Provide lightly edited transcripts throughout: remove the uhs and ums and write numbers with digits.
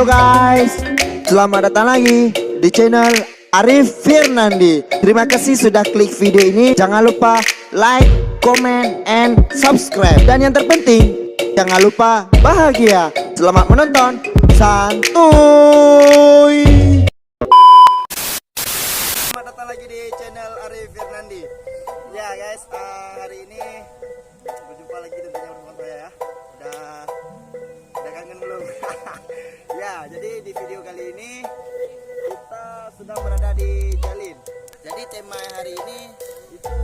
Halo guys, selamat datang lagi di channel Arif Fernandi. Terima kasih sudah klik video ini. Jangan lupa like, comment, and subscribe. Dan yang terpenting, jangan lupa bahagia. Selamat menonton. Santuy. Selamat datang lagi di channel Arif Fernandi. Ya guys, hari ini berjumpa lagi tentunya bersama saya ya. Udah kangen belum? Ya, jadi di video kali ini kita sedang berada di Jalin. Jadi tema hari ini itu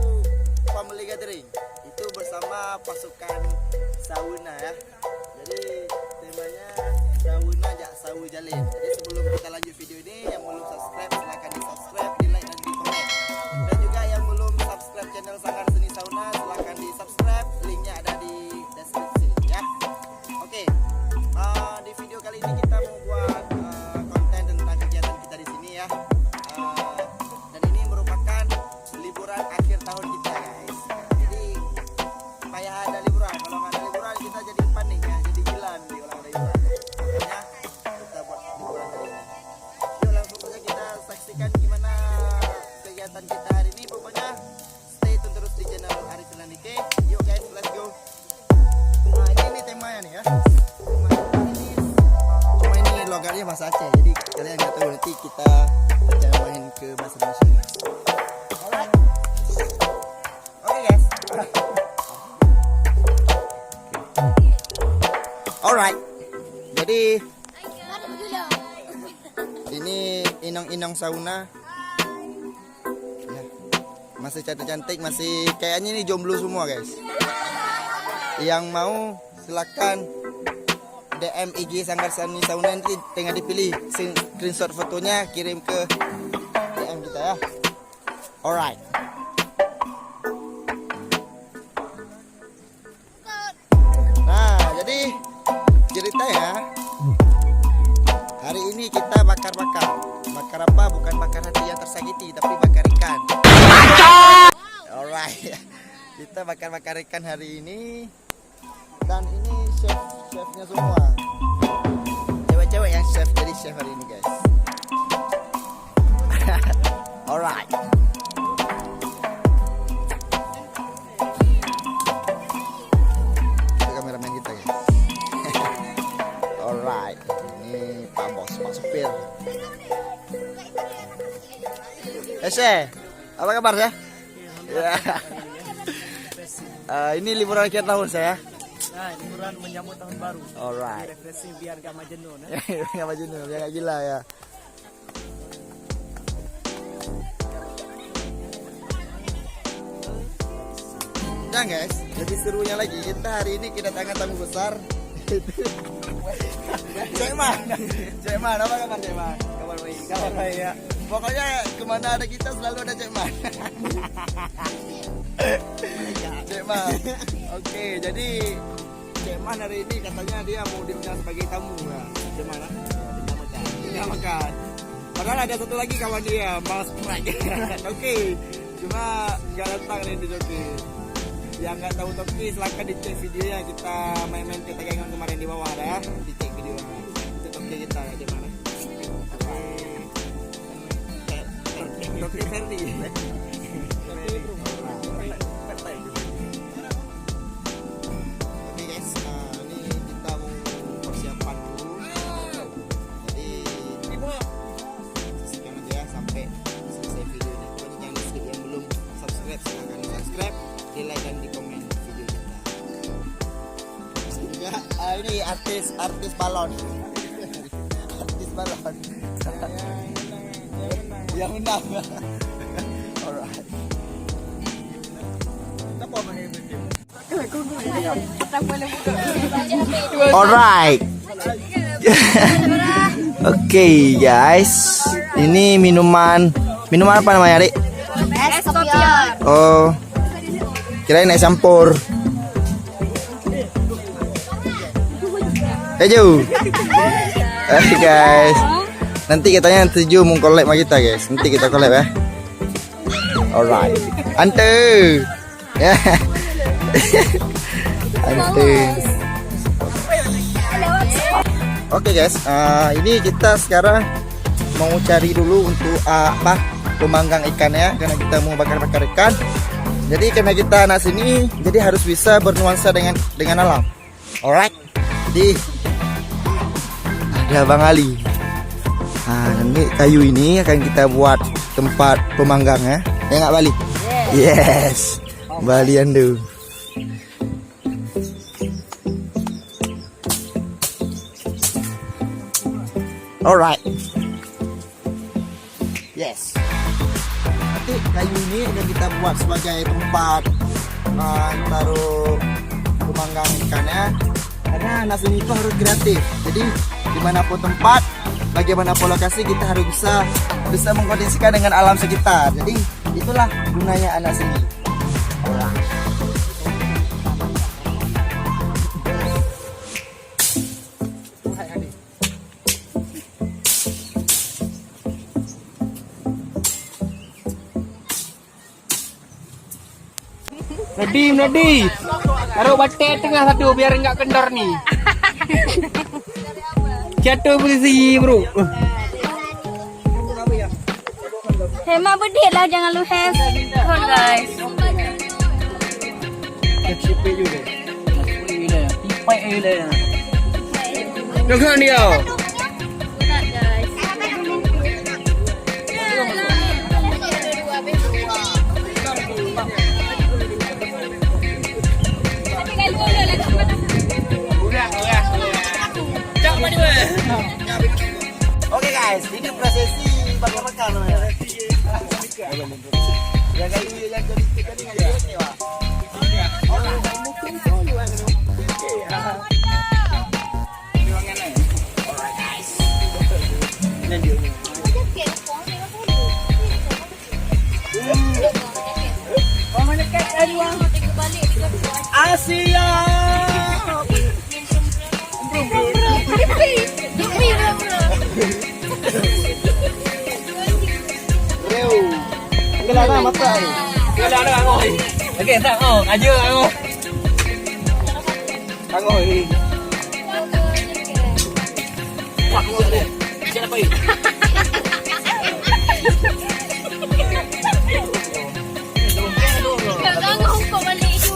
family gathering. Itu bersama pasukan Sauna ya. Jadi temanya Sauna jak Sawu Jalin. Jadi sebelum kita lanjut video ini, yang belum subscribe silahkan di subscribe, di like dan di komen. Dan juga yang belum subscribe channel Sanggar Seni Sauna silahkan di subscribe. Linknya ada di deskripsi ya. Oke. Di video kali ini kita mau buat konten tentang kegiatan kita di sini ya. Dan ini merupakan liburan akhir tahun kita guys. Jadi payah ada liburan. Kalau nggak ada liburan kita jadi panik ya, jadi gila nanti kalau ada liburan. Makanya kita buat liburan hari ini. Yuk langsung saja kita saksikan gimana kegiatan kita hari ini. Pokoknya stay tune terus di channel Arif Fernandi. Yuk guys, let's go. Nah ini temanya nih ya. Logatnya bahasa Aceh, jadi kalian nggak tahu, nanti kita main ke bahasa Indonesia. Alright, oke guys. Alright, jadi ini inong-inong sauna. Ya, masih cantik-cantik, masih kayaknya ini jomblo semua guys. Yang mau silakan DM IG Sanggar Seni Sauna, nanti tinggal dipilih screenshot fotonya, kirim ke DM kita ya. Alright. Nah, jadi ceritanya hari ini kita bakar-bakar. Bakar apa? Bukan bakar hati yang tersakiti, tapi bakar ikan. Alright. Kita bakar-bakar ikan hari ini. Dan ini chefnya semua, cewek-cewek yang chef, jadi chef hari ini guys. Alright. Itu kameramen kita guys. Alright. Ini Pak Bos, Pak Supir. Ese, apa kabar ya? Ini liburan akhir tahun saya. Nah, liburan menyambut tahun baru. Alright. Refreshing biar gak majenun. Gak majenun, biar gak gila ya. Nah guys, lebih serunya lagi, kita hari ini kedatangan tamu besar. Cek Man, apa kabar Cek Man? Kabar baik ya. Pokoknya kemana ada kita selalu ada Cek Man. Cek Man. Oke, jadi Cek Man hari ini katanya dia mau diundang sebagai tamu ya. Cek Man, tinggal makan. Padahal ada satu lagi kawan dia, Mas Prak. Oke, cuma nggak datang nih di Joki. Yang nggak tahu Toki silahkan dicek videonya, kita main-main ke tegangan kemarin di bawah ada ya. Dicek videonya. Itu Toki kita ya Cek Man. Toki Ferdi. Like dan di komen video kita. Ya, ini artis balon. Artis balon. Yang menang. Alright. Alright. Oke guys, ini minuman apa namanya, Dik? Es kopior. Oh, kirain es campur. Hejo. Guys, nanti katanya 7 mau collab sama kita guys. Nanti kita collab ya. Alright. Ante. Ya. Ante. Oke guys, ini kita sekarang mau cari dulu untuk pemanggang ikannya, karena kita mau bakar-bakar ikan. Jadi karena kita anak sini, jadi harus bisa bernuansa dengan alam. Alright. Jadi ada Bang Ali. Ini kayu ini akan kita buat tempat pemanggangnya. Ya nggak Bali? Yes. Balian tuh. Alright. Yes. Nanti kayu ini akan kita buat sebagai tempat taruh pemanggang ikannya. Karena nasi ini itu harus kreatif. Jadi dimanapun tempat, bagaimanapun lokasi, kita harus bisa mengkondisikan dengan alam sekitar. Jadi itulah gunanya anak sini. Alright. Nadi. Taruh batet tengah satu biar enggak kendor nih. Jatuh posisi, bro. Hema berdiri lah, jangan lu hes. Come guys. Jangan dia. Oke guys, ini prosesi bakar-bakar namanya. Yang kayu yang jadi ini Pak. Asia. Kelana mata ni. Kelana ngoi. Okey, tak ngoi. Aja ngoi. Ngoi. Wah, ngoi dia. Siapa ni? Jangan kau balik itu.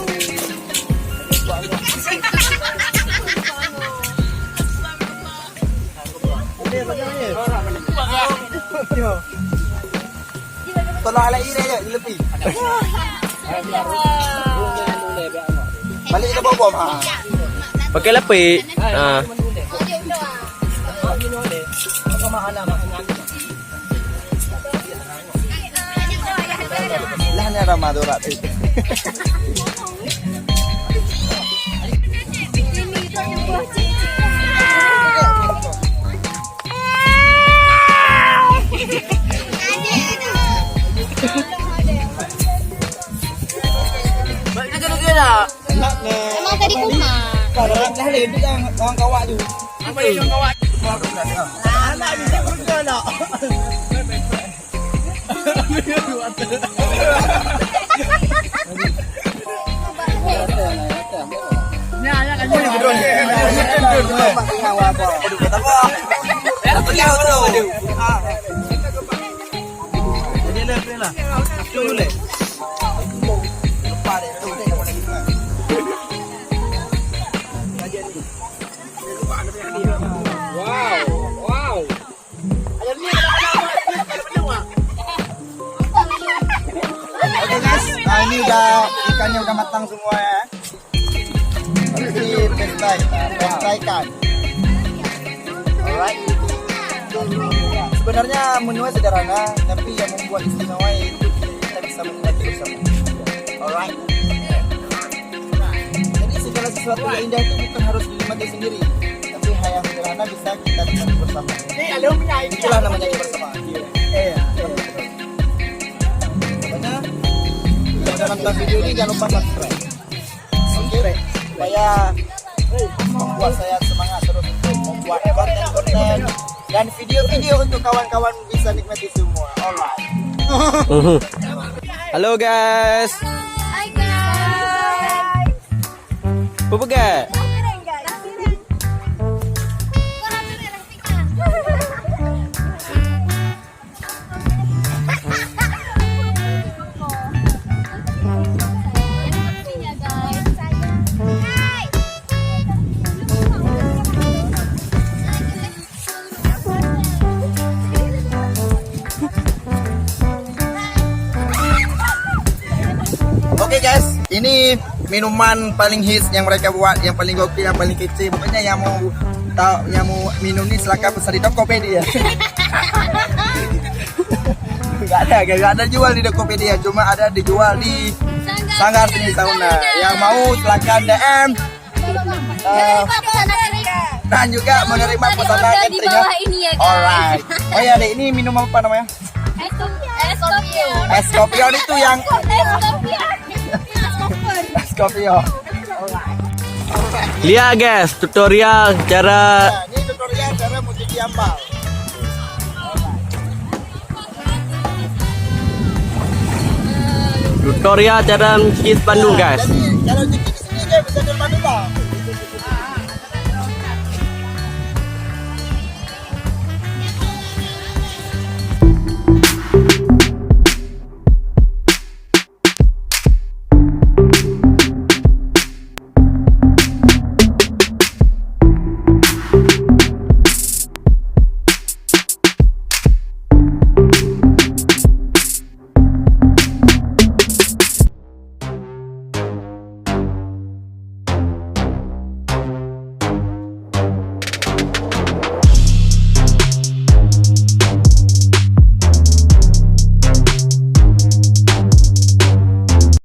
Tolak lagi dia je, dia lebih. Balik kita bawa bom. Pakai lapik. Lah ni ada madorat tu. Emang tadi kumah. Kalau lah lain tu yang orang kawak tu. Apa yang kawat? Anak bisa berguna nak. Wow. Oke guys, ini ikannya udah matang semua ya. Ini pesta ikan. Alright. Sebenarnya menunya sederhana, tapi yang membuat istimewa itu kita bisa menikmati bersama. Alright. Jadi segala sesuatu yang indah itu bukan harus dinikmati sendiri, tapi hal yang sederhana bisa kita nikmati bersama. Itulah namanya kebersamaan. Pokoknya yang nonton video ini jangan lupa subscribe. Oke, supaya membuat saya semangat terus untuk membuat konten-konten dan video-video untuk kawan-kawan bisa nikmati semua. Alright. Halo guys. Hai guys. Apa pegat? Ini minuman paling hits yang mereka buat, yang paling gokil, yang paling kece. Pokoknya yang mau minum ini silakan pesan di Tokopedia. Gak ada jual di Tokopedia, cuma ada dijual di Sanggar Seni Sauna. Yang mau silakan DM. Dan juga menerima pesanan Ada di catering. bawah ini ya, guys. Alright. Oh ya, Dek, ini minum apa namanya? Es kopion itu yang es kopion. Lihat guys, tutorial cara Nah, ini tutorial cara mencuci ambal. mencuci spanduk guys. Jadi kalau cuci